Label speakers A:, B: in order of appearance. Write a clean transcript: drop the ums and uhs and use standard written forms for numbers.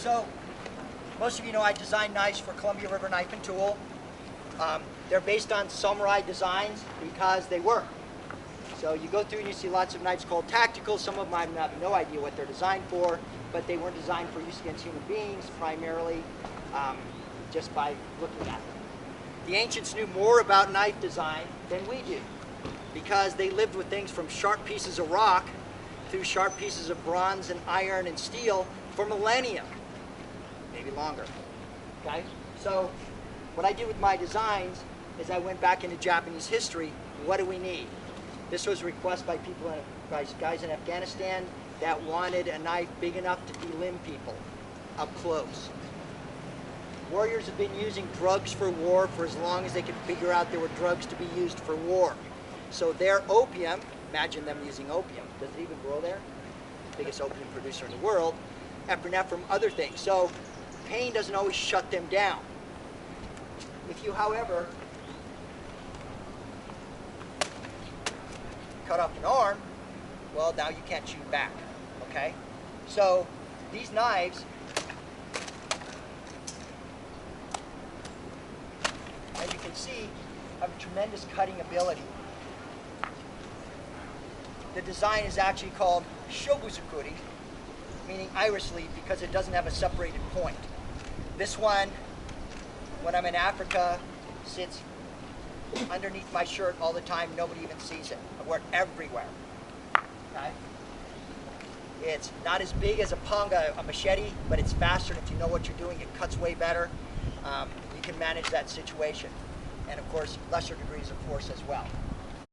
A: So, most of you know I design knives for Columbia River Knife and Tool. They're based on samurai designs because they work. So you go through and you see lots of knives called tactical. Some of them I have no idea what they're designed for, but they weren't designed for use against human beings primarily, just by looking at them. The ancients knew more about knife design than we do because they lived with things from sharp pieces of rock through sharp pieces of bronze and iron and steel for millennia, maybe longer. Okay? So what I did with my designs is I went back into Japanese history. What do we need? This was a request by people, guys in Afghanistan that wanted a knife big enough to delimb people up close. Warriors have been using drugs for war for as long as they could figure out there were drugs to be used for war. So their opium, imagine them using opium. Does it even grow there? Biggest opium producer in the world. Epinephrine, other things. So pain doesn't always shut them down. If you, however, cut off an arm, well, now you can't shoot back, okay? So these knives, as you can see, have a tremendous cutting ability. The design is actually called shobuzukuri, meaning iris leaf, because it doesn't have a separated point. This one, when I'm in Africa, sits underneath my shirt all the time. Nobody even sees it. I wear it everywhere. Okay? It's not as big as a panga, a machete, but it's faster. And if you know what you're doing, it cuts way better. You can manage that situation. And of course, lesser degrees of force as well.